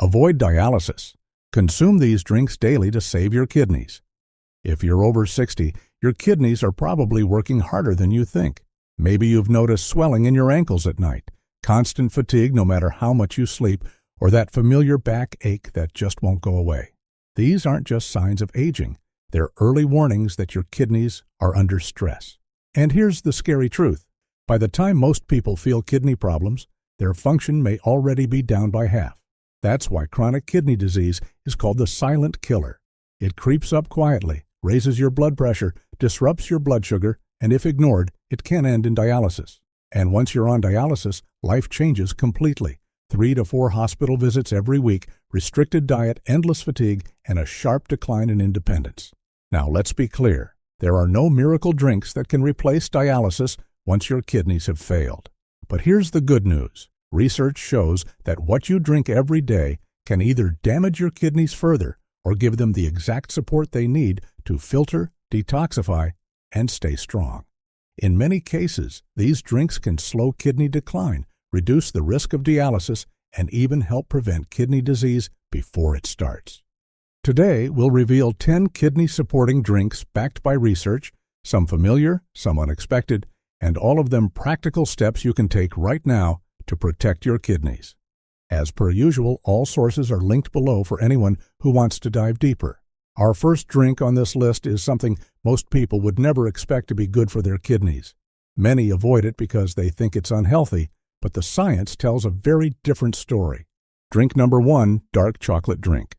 Avoid dialysis. Consume these drinks daily to save your kidneys. If you're over 60, your kidneys are probably working harder than you think. Maybe you've noticed swelling in your ankles at night, constant fatigue no matter how much you sleep, or that familiar back ache that just won't go away. These aren't just signs of aging. They're early warnings that your kidneys are under stress. And here's the scary truth. By the time most people feel kidney problems, their function may already be down by half. That's why chronic kidney disease is called the silent killer. It creeps up quietly, raises your blood pressure, disrupts your blood sugar, and if ignored, it can end in dialysis. And once you're on dialysis, life changes completely. 3 to 4 hospital visits every week, restricted diet, endless fatigue, and a sharp decline in independence. Now let's be clear. There are no miracle drinks that can replace dialysis once your kidneys have failed. But here's the good news. Research shows that what you drink every day can either damage your kidneys further or give them the exact support they need to filter, detoxify, and stay strong. In many cases, these drinks can slow kidney decline, reduce the risk of dialysis, and even help prevent kidney disease before it starts. Today, we'll reveal 10 kidney-supporting drinks backed by research, some familiar, some unexpected, and all of them practical steps you can take right now to protect your kidneys. As per usual, all sources are linked below for anyone who wants to dive deeper. Our first drink on this list is something most people would never expect to be good for their kidneys. Many avoid it because they think it's unhealthy, but the science tells a very different story. Drink number 1, dark chocolate drink.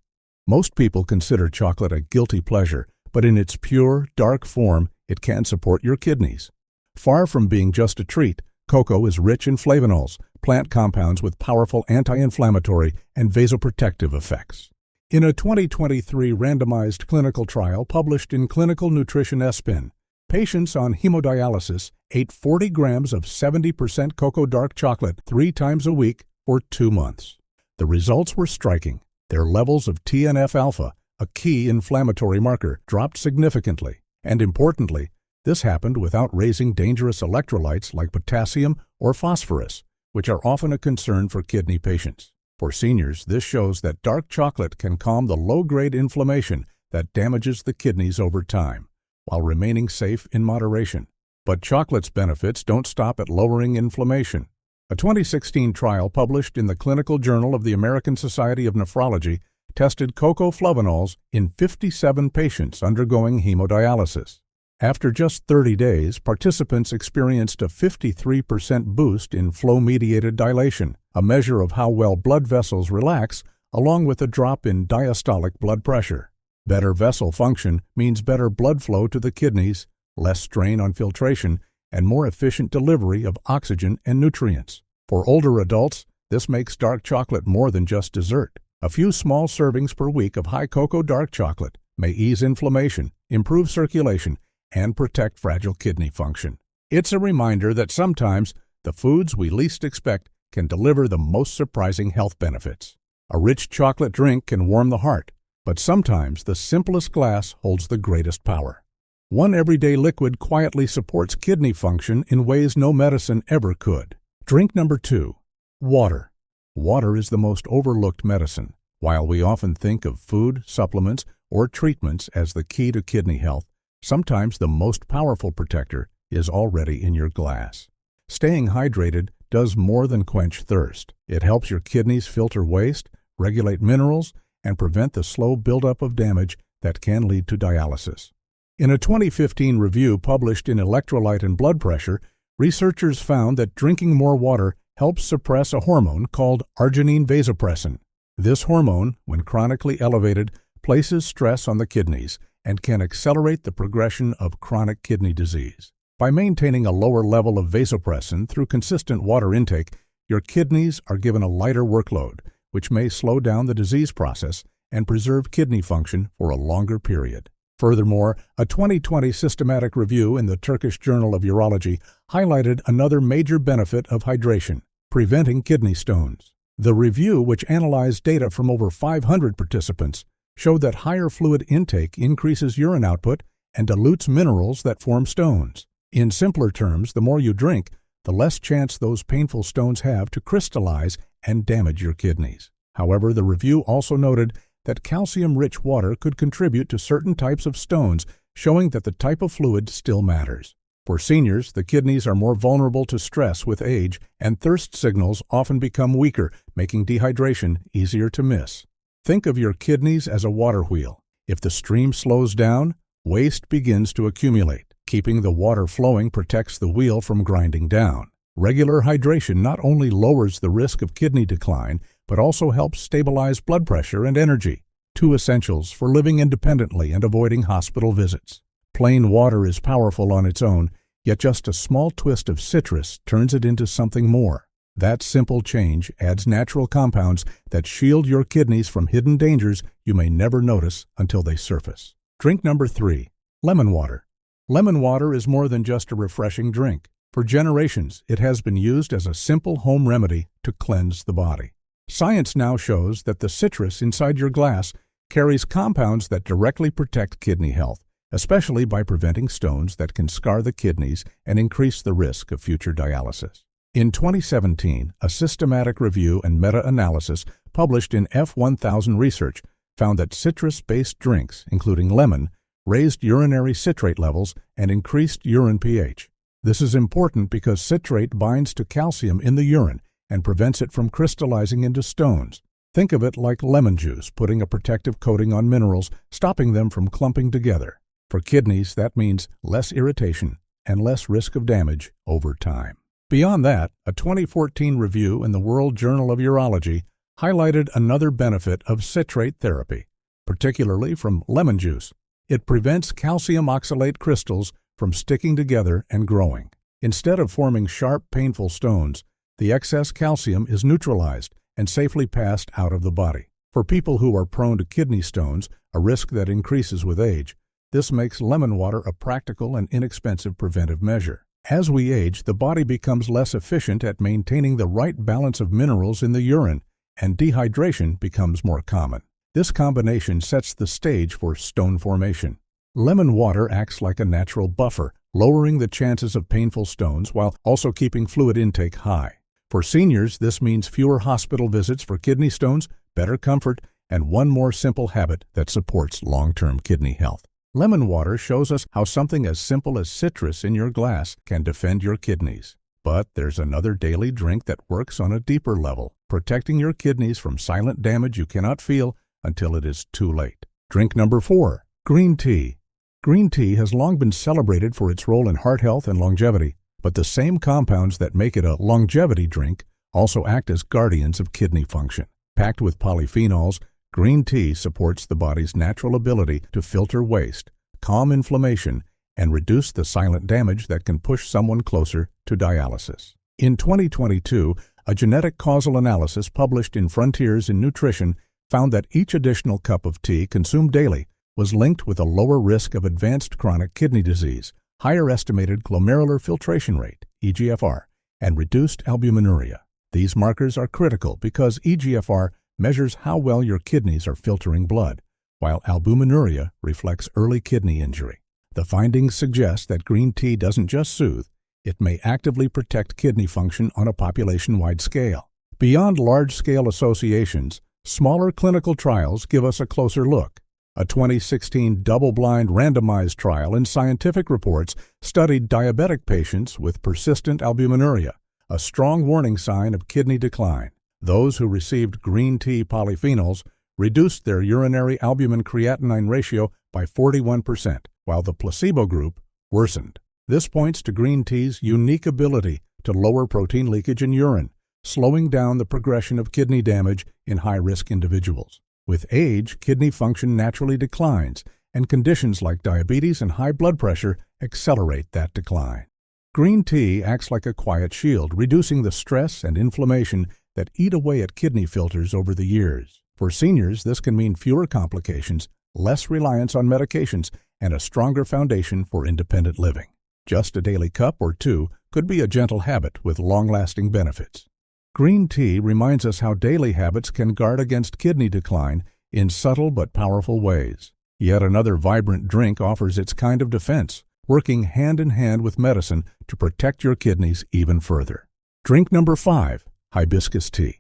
Most people consider chocolate a guilty pleasure, but in its pure, dark form, it can support your kidneys. Far from being just a treat, cocoa is rich in flavonols, plant compounds with powerful anti-inflammatory and vasoprotective effects. In a 2023 randomized clinical trial published in Clinical Nutrition Espin, patients on hemodialysis ate 40 grams of 70% cocoa dark chocolate 3 times a week for 2 months. The results were striking. Their levels of TNF-alpha, a key inflammatory marker, dropped significantly. And importantly, this happened without raising dangerous electrolytes like potassium or phosphorus, which are often a concern for kidney patients. For seniors, this shows that dark chocolate can calm the low-grade inflammation that damages the kidneys over time, while remaining safe in moderation. But chocolate's benefits don't stop at lowering inflammation. A 2016 trial published in the Clinical Journal of the American Society of Nephrology tested cocoa flavonols in 57 patients undergoing hemodialysis. After just 30 days, participants experienced a 53% boost in flow-mediated dilation, a measure of how well blood vessels relax, along with a drop in diastolic blood pressure. Better vessel function means better blood flow to the kidneys, less strain on filtration, and more efficient delivery of oxygen and nutrients. For older adults, this makes dark chocolate more than just dessert. A few small servings per week of high cocoa dark chocolate may ease inflammation, improve circulation, and protect fragile kidney function. It's a reminder that sometimes the foods we least expect can deliver the most surprising health benefits. A rich chocolate drink can warm the heart, but sometimes the simplest glass holds the greatest power. One everyday liquid quietly supports kidney function in ways no medicine ever could. Drink number 2, water. Water is the most overlooked medicine. While we often think of food, supplements, or treatments as the key to kidney health, sometimes the most powerful protector is already in your glass. Staying hydrated does more than quench thirst. It helps your kidneys filter waste, regulate minerals, and prevent the slow buildup of damage that can lead to dialysis. In a 2015 review published in Electrolyte and Blood Pressure, researchers found that drinking more water helps suppress a hormone called arginine vasopressin. This hormone, when chronically elevated, places stress on the kidneys and can accelerate the progression of chronic kidney disease. By maintaining a lower level of vasopressin through consistent water intake, your kidneys are given a lighter workload, which may slow down the disease process and preserve kidney function for a longer period. Furthermore, a 2020 systematic review in the Turkish Journal of Urology highlighted another major benefit of hydration: preventing kidney stones. The review, which analyzed data from over 500 participants, showed that higher fluid intake increases urine output and dilutes minerals that form stones. In simpler terms, the more you drink, the less chance those painful stones have to crystallize and damage your kidneys. However, the review also noted that calcium-rich water could contribute to certain types of stones, showing that the type of fluid still matters. For seniors, the kidneys are more vulnerable to stress with age, and thirst signals often become weaker, making dehydration easier to miss. Think of your kidneys as a water wheel. If the stream slows down, waste begins to accumulate. Keeping the water flowing protects the wheel from grinding down. Regular hydration not only lowers the risk of kidney decline, but also helps stabilize blood pressure and energy, two essentials for living independently and avoiding hospital visits. Plain water is powerful on its own, yet just a small twist of citrus turns it into something more. That simple change adds natural compounds that shield your kidneys from hidden dangers you may never notice until they surface. Drink number 3, lemon water. Lemon water is more than just a refreshing drink. For generations, it has been used as a simple home remedy to cleanse the body. Science now shows that the citrus inside your glass carries compounds that directly protect kidney health, especially by preventing stones that can scar the kidneys and increase the risk of future dialysis. In 2017, a systematic review and meta-analysis published in F1000 Research found that citrus-based drinks, including lemon, raised urinary citrate levels and increased urine pH. This is important because citrate binds to calcium in the urine and prevents it from crystallizing into stones. Think of it like lemon juice putting a protective coating on minerals, stopping them from clumping together. For kidneys, that means less irritation and less risk of damage over time. Beyond that, a 2014 review in the World Journal of Urology highlighted another benefit of citrate therapy, particularly from lemon juice. It prevents calcium oxalate crystals from sticking together and growing. Instead of forming sharp, painful stones, the excess calcium is neutralized and safely passed out of the body. For people who are prone to kidney stones, a risk that increases with age, this makes lemon water a practical and inexpensive preventive measure. As we age, the body becomes less efficient at maintaining the right balance of minerals in the urine, and dehydration becomes more common. This combination sets the stage for stone formation. Lemon water acts like a natural buffer, lowering the chances of painful stones while also keeping fluid intake high. For seniors, this means fewer hospital visits for kidney stones, better comfort, and one more simple habit that supports long-term kidney health. Lemon water shows us how something as simple as citrus in your glass can defend your kidneys. But there's another daily drink that works on a deeper level, protecting your kidneys from silent damage you cannot feel until it is too late. Drink number 4, green tea. Green tea has long been celebrated for its role in heart health and longevity, but the same compounds that make it a longevity drink also act as guardians of kidney function. Packed with polyphenols, green tea supports the body's natural ability to filter waste, calm inflammation, and reduce the silent damage that can push someone closer to dialysis. In 2022, a genetic causal analysis published in Frontiers in Nutrition found that each additional cup of tea consumed daily was linked with a lower risk of advanced chronic kidney disease, higher estimated glomerular filtration rate, eGFR, and reduced albuminuria. These markers are critical because eGFR measures how well your kidneys are filtering blood, while albuminuria reflects early kidney injury. The findings suggest that green tea doesn't just soothe, it may actively protect kidney function on a population-wide scale. Beyond large-scale associations, smaller clinical trials give us a closer look. A 2016 double-blind randomized trial in Scientific Reports studied diabetic patients with persistent albuminuria, a strong warning sign of kidney decline. Those who received green tea polyphenols reduced their urinary albumin-creatinine ratio by 41%, while the placebo group worsened. This points to green tea's unique ability to lower protein leakage in urine, slowing down the progression of kidney damage in high-risk individuals. With age, kidney function naturally declines, and conditions like diabetes and high blood pressure accelerate that decline. Green tea acts like a quiet shield, reducing the stress and inflammation that eat away at kidney filters over the years. For seniors, this can mean fewer complications, less reliance on medications, and a stronger foundation for independent living. Just a daily cup or two could be a gentle habit with long-lasting benefits. Green tea reminds us how daily habits can guard against kidney decline in subtle but powerful ways. Yet another vibrant drink offers its kind of defense, working hand in hand with medicine to protect your kidneys even further. Drink number 5, hibiscus tea.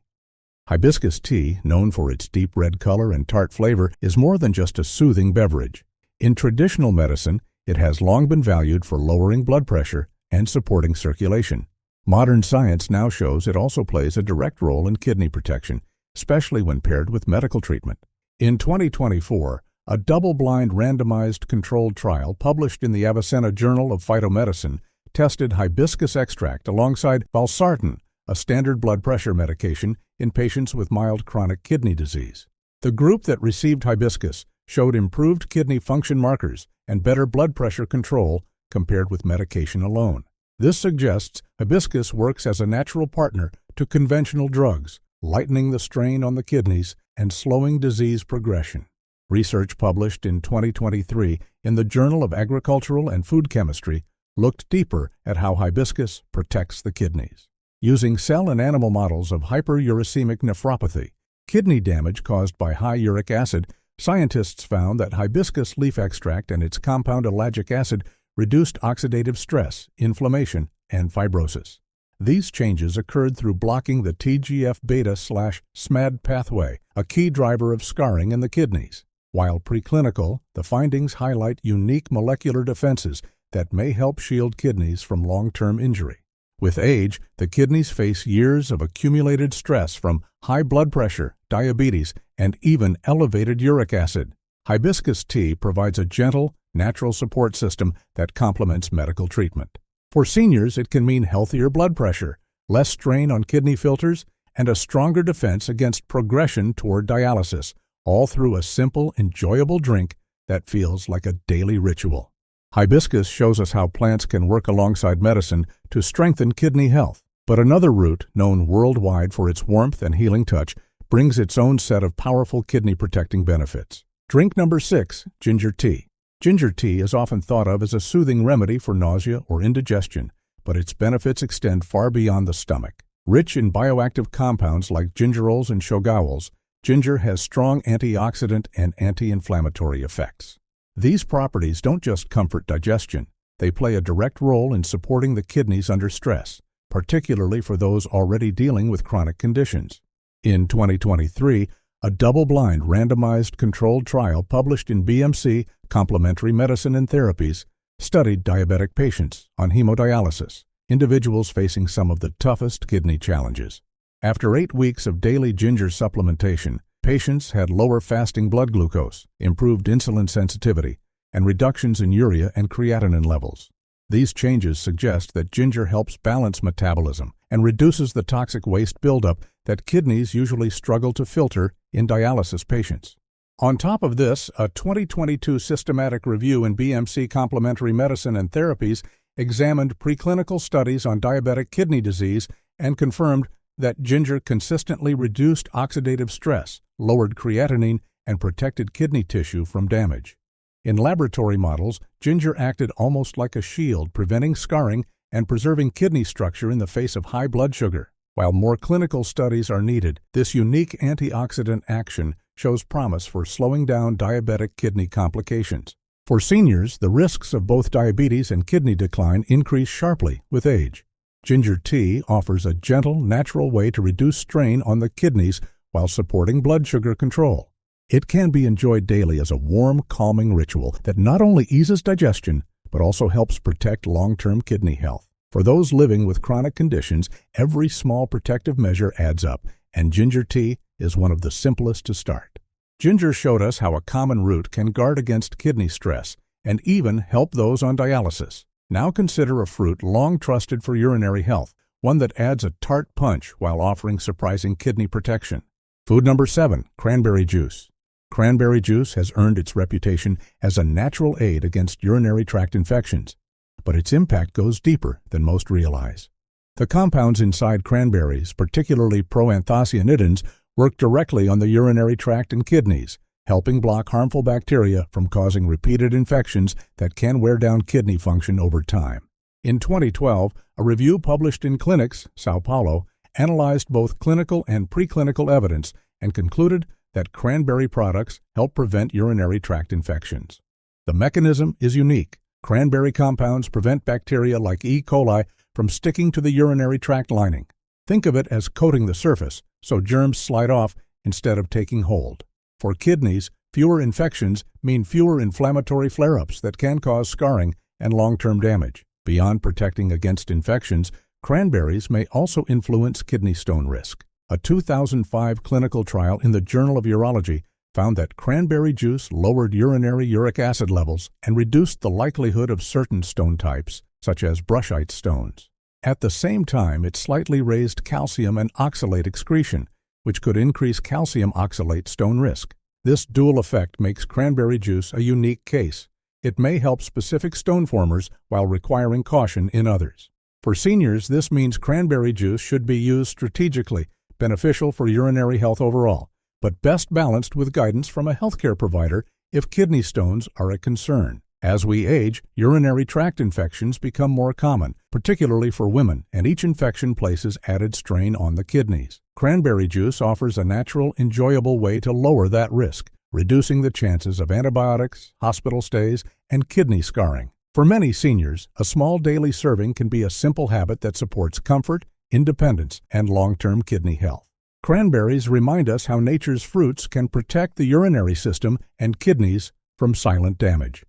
Hibiscus tea, known for its deep red color and tart flavor, is more than just a soothing beverage. In traditional medicine, it has long been valued for lowering blood pressure and supporting circulation. Modern science now shows it also plays a direct role in kidney protection, especially when paired with medical treatment. In 2024, a double-blind randomized controlled trial published in the Avicenna Journal of Phytomedicine tested hibiscus extract alongside valsartan, a standard blood pressure medication, in patients with mild chronic kidney disease. The group that received hibiscus showed improved kidney function markers and better blood pressure control compared with medication alone. This suggests hibiscus works as a natural partner to conventional drugs, lightening the strain on the kidneys and slowing disease progression. Research published in 2023 in the Journal of Agricultural and Food Chemistry looked deeper at how hibiscus protects the kidneys. Using cell and animal models of hyperuricemic nephropathy, kidney damage caused by high uric acid, scientists found that hibiscus leaf extract and its compound ellagic acid reduced oxidative stress, inflammation, and fibrosis. These changes occurred through blocking the TGF-beta/SMAD pathway, a key driver of scarring in the kidneys. While preclinical, the findings highlight unique molecular defenses that may help shield kidneys from long-term injury. With age, the kidneys face years of accumulated stress from high blood pressure, diabetes, and even elevated uric acid. Hibiscus tea provides a gentle, natural support system that complements medical treatment. For seniors, it can mean healthier blood pressure, less strain on kidney filters, and a stronger defense against progression toward dialysis, all through a simple, enjoyable drink that feels like a daily ritual. Hibiscus shows us how plants can work alongside medicine to strengthen kidney health. But another root, known worldwide for its warmth and healing touch, brings its own set of powerful kidney-protecting benefits. Drink number 6, ginger tea. Ginger tea is often thought of as a soothing remedy for nausea or indigestion, but its benefits extend far beyond the stomach. Rich in bioactive compounds like gingerols and shogaols, ginger has strong antioxidant and anti-inflammatory effects. These properties don't just comfort digestion, they play a direct role in supporting the kidneys under stress, particularly for those already dealing with chronic conditions. In 2023, a double-blind randomized controlled trial published in BMC Complementary Medicine and Therapies studied diabetic patients on hemodialysis, individuals facing some of the toughest kidney challenges. After 8 weeks of daily ginger supplementation, patients had lower fasting blood glucose, improved insulin sensitivity, and reductions in urea and creatinine levels. These changes suggest that ginger helps balance metabolism and reduces the toxic waste buildup that kidneys usually struggle to filter in dialysis patients. On top of this, a 2022 systematic review in BMC Complementary Medicine and Therapies examined preclinical studies on diabetic kidney disease and confirmed that ginger consistently reduced oxidative stress, lowered creatinine, and protected kidney tissue from damage. In laboratory models, ginger acted almost like a shield, preventing scarring and preserving kidney structure in the face of high blood sugar. While more clinical studies are needed, this unique antioxidant action shows promise for slowing down diabetic kidney complications. For seniors, the risks of both diabetes and kidney decline increase sharply with age. Ginger tea offers a gentle, natural way to reduce strain on the kidneys while supporting blood sugar control. It can be enjoyed daily as a warm, calming ritual that not only eases digestion, but also helps protect long-term kidney health. For those living with chronic conditions, every small protective measure adds up, and ginger tea is one of the simplest to start. Ginger showed us how a common root can guard against kidney stress and even help those on dialysis. Now consider a fruit long trusted for urinary health, one that adds a tart punch while offering surprising kidney protection. Food number 7, cranberry juice. Cranberry juice has earned its reputation as a natural aid against urinary tract infections, but its impact goes deeper than most realize. The compounds inside cranberries, particularly proanthocyanidins, work directly on the urinary tract and kidneys, helping block harmful bacteria from causing repeated infections that can wear down kidney function over time. In 2012, a review published in Clinics, Sao Paulo, analyzed both clinical and preclinical evidence and concluded that cranberry products help prevent urinary tract infections. The mechanism is unique. Cranberry compounds prevent bacteria like E. coli from sticking to the urinary tract lining. Think of it as coating the surface so germs slide off instead of taking hold. For kidneys, fewer infections mean fewer inflammatory flare-ups that can cause scarring and long-term damage. Beyond protecting against infections, cranberries may also influence kidney stone risk. A 2005 clinical trial in the Journal of Urology found that cranberry juice lowered urinary uric acid levels and reduced the likelihood of certain stone types, such as brushite stones. At the same time, it slightly raised calcium and oxalate excretion, which could increase calcium oxalate stone risk. This dual effect makes cranberry juice a unique case. It may help specific stone formers while requiring caution in others. For seniors, this means cranberry juice should be used strategically, beneficial for urinary health overall, but best balanced with guidance from a healthcare provider if kidney stones are a concern. As we age, urinary tract infections become more common, particularly for women, and each infection places added strain on the kidneys. Cranberry juice offers a natural, enjoyable way to lower that risk, reducing the chances of antibiotics, hospital stays, and kidney scarring. For many seniors, a small daily serving can be a simple habit that supports comfort, independence, and long-term kidney health. Cranberries remind us how nature's fruits can protect the urinary system and kidneys from silent damage.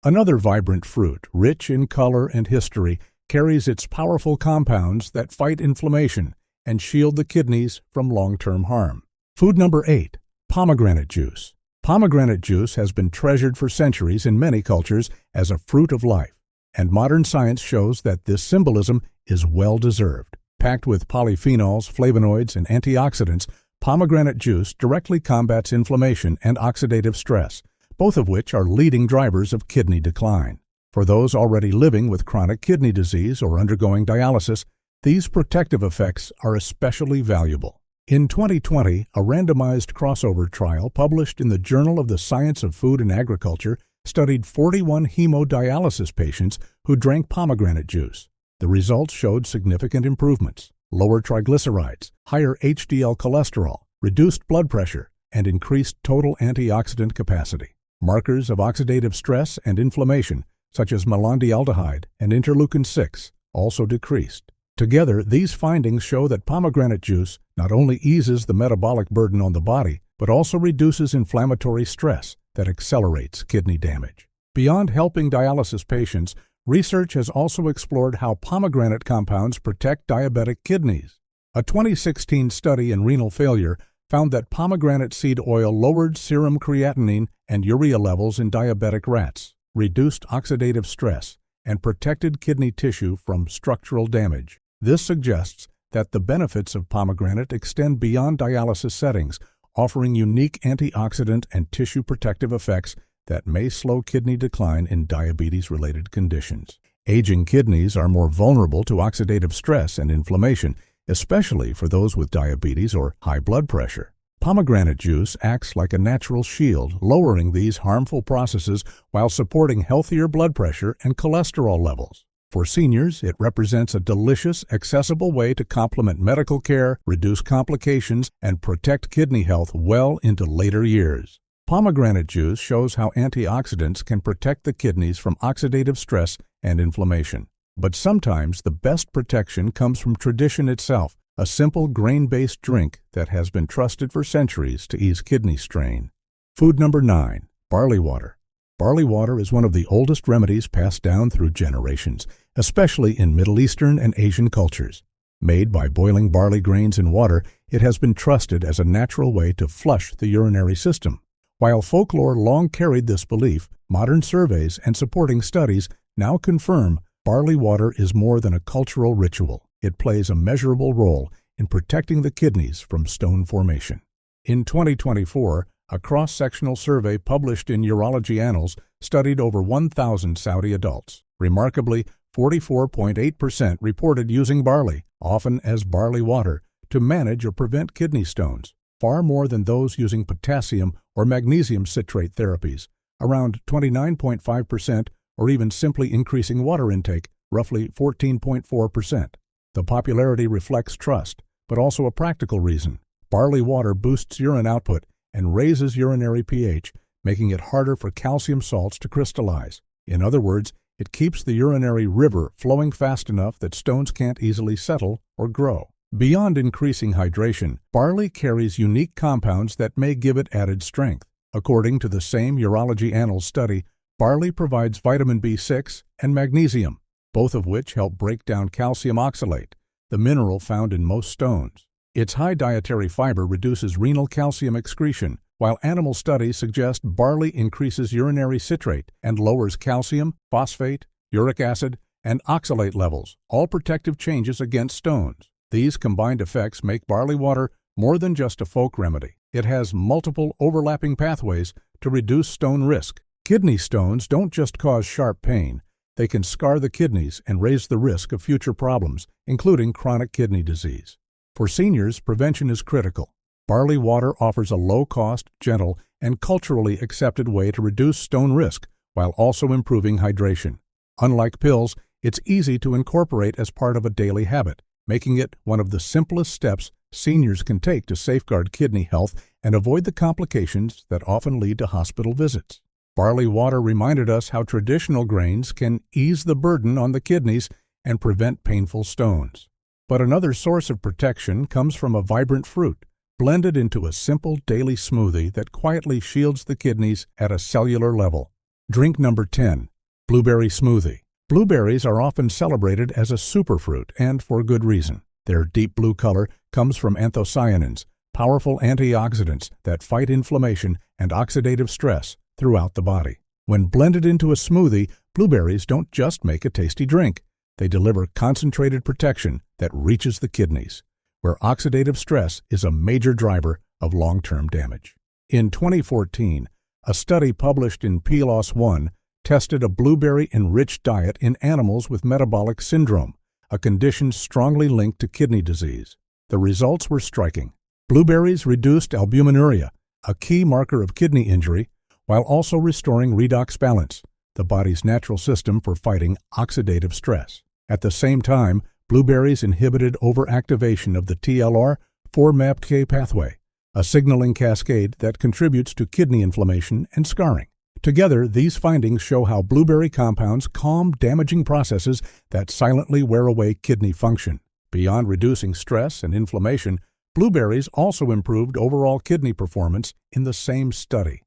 Another vibrant fruit, rich in color and history, carries its powerful compounds that fight inflammation and shield the kidneys from long-term harm. Food number 8, pomegranate juice. Pomegranate juice has been treasured for centuries in many cultures as a fruit of life, and modern science shows that this symbolism is well-deserved. Packed with polyphenols, flavonoids, and antioxidants, pomegranate juice directly combats inflammation and oxidative stress, both of which are leading drivers of kidney decline. For those already living with chronic kidney disease or undergoing dialysis, these protective effects are especially valuable. In 2020, a randomized crossover trial published in the Journal of the Science of Food and Agriculture studied 41 hemodialysis patients who drank pomegranate juice. The results showed significant improvements: lower triglycerides, higher HDL cholesterol, reduced blood pressure, and increased total antioxidant capacity. Markers of oxidative stress and inflammation, such as malondialdehyde and interleukin-6, also decreased. Together, these findings show that pomegranate juice not only eases the metabolic burden on the body, but also reduces inflammatory stress that accelerates kidney damage. Beyond helping dialysis patients, research has also explored how pomegranate compounds protect diabetic kidneys. A 2016 study in renal failure found that pomegranate seed oil lowered serum creatinine and urea levels in diabetic rats, reduced oxidative stress, and protected kidney tissue from structural damage. This suggests that the benefits of pomegranate extend beyond dialysis settings, offering unique antioxidant and tissue protective effects that may slow kidney decline in diabetes-related conditions. Aging kidneys are more vulnerable to oxidative stress and inflammation, especially for those with diabetes or high blood pressure. Pomegranate juice acts like a natural shield, lowering these harmful processes while supporting healthier blood pressure and cholesterol levels. For seniors, it represents a delicious, accessible way to complement medical care, reduce complications, and protect kidney health well into later years. Pomegranate juice shows how antioxidants can protect the kidneys from oxidative stress and inflammation. But sometimes the best protection comes from tradition itself, a simple grain-based drink that has been trusted for centuries to ease kidney strain. Food number 9, barley water. Barley water is one of the oldest remedies passed down through generations, especially in Middle Eastern and Asian cultures. Made by boiling barley grains in water, it has been trusted as a natural way to flush the urinary system. While folklore long carried this belief, modern surveys and supporting studies now confirm barley water is more than a cultural ritual. It plays a measurable role in protecting the kidneys from stone formation. In 2024, a cross-sectional survey published in Urology Annals studied over 1,000 Saudi adults. Remarkably, 44.8% reported using barley, often as barley water, to manage or prevent kidney stones, far more than those using potassium or magnesium citrate therapies, around 29.5%, or even simply increasing water intake, roughly 14.4%. The popularity reflects trust, but also a practical reason. Barley water boosts urine output and raises urinary pH, making it harder for calcium salts to crystallize. In other words, it keeps the urinary river flowing fast enough that stones can't easily settle or grow. Beyond increasing hydration, barley carries unique compounds that may give it added strength. According to the same Urology Annals study, barley provides vitamin B6 and magnesium, both of which help break down calcium oxalate, the mineral found in most stones. Its high dietary fiber reduces renal calcium excretion, while animal studies suggest barley increases urinary citrate and lowers calcium, phosphate, uric acid, and oxalate levels, all protective changes against stones. These combined effects make barley water more than just a folk remedy. It has multiple overlapping pathways to reduce stone risk. Kidney stones don't just cause sharp pain. They can scar the kidneys and raise the risk of future problems, including chronic kidney disease. For seniors, prevention is critical. Barley water offers a low-cost, gentle, and culturally accepted way to reduce stone risk while also improving hydration. Unlike pills, it's easy to incorporate as part of a daily habit, making it one of the simplest steps seniors can take to safeguard kidney health and avoid the complications that often lead to hospital visits. Barley water reminded us how traditional grains can ease the burden on the kidneys and prevent painful stones. But another source of protection comes from a vibrant fruit, blended into a simple daily smoothie that quietly shields the kidneys at a cellular level. Drink number 10. Blueberry smoothie. Blueberries are often celebrated as a superfruit, and for good reason. Their deep blue color comes from anthocyanins, powerful antioxidants that fight inflammation and oxidative stress throughout the body. When blended into a smoothie, blueberries don't just make a tasty drink. They deliver concentrated protection that reaches the kidneys, where oxidative stress is a major driver of long-term damage. In 2014, a study published in PLOS One tested a blueberry-enriched diet in animals with metabolic syndrome, a condition strongly linked to kidney disease. The results were striking. Blueberries reduced albuminuria, a key marker of kidney injury, while also restoring redox balance, the body's natural system for fighting oxidative stress. At the same time, blueberries inhibited overactivation of the TLR4-MAPK pathway, a signaling cascade that contributes to kidney inflammation and scarring. Together, these findings show how blueberry compounds calm damaging processes that silently wear away kidney function. Beyond reducing stress and inflammation, blueberries also improved overall kidney performance in the same study.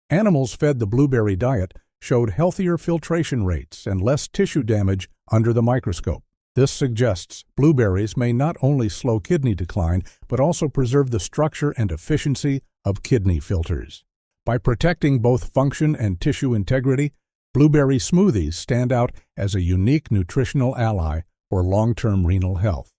Animals fed the blueberry diet showed healthier filtration rates and less tissue damage under the microscope. This suggests blueberries may not only slow kidney decline, but also preserve the structure and efficiency of kidney filters. By protecting both function and tissue integrity, blueberry smoothies stand out as a unique nutritional ally for long-term renal health.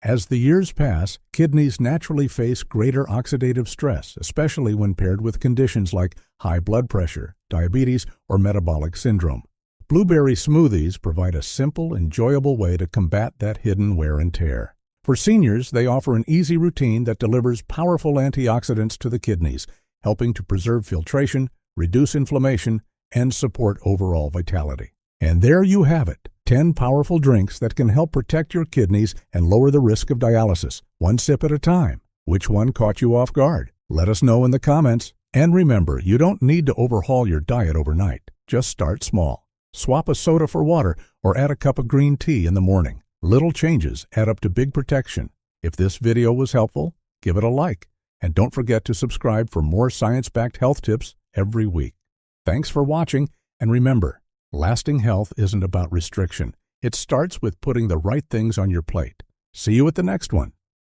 As the years pass, kidneys naturally face greater oxidative stress, especially when paired with conditions like high blood pressure, diabetes, or metabolic syndrome. Blueberry smoothies provide a simple, enjoyable way to combat that hidden wear and tear. For seniors, they offer an easy routine that delivers powerful antioxidants to the kidneys, helping to preserve filtration, reduce inflammation, and support overall vitality. And there you have it, 10 powerful drinks that can help protect your kidneys and lower the risk of dialysis, one sip at a time. Which one caught you off guard? Let us know in the comments. And remember, you don't need to overhaul your diet overnight. Just start small. Swap a soda for water or add a cup of green tea in the morning. Little changes add up to big protection. If this video was helpful, give it a like. And don't forget to subscribe for more science-backed health tips every week. Thanks for watching, and remember, lasting health isn't about restriction. It starts with putting the right things on your plate. See you at the next one.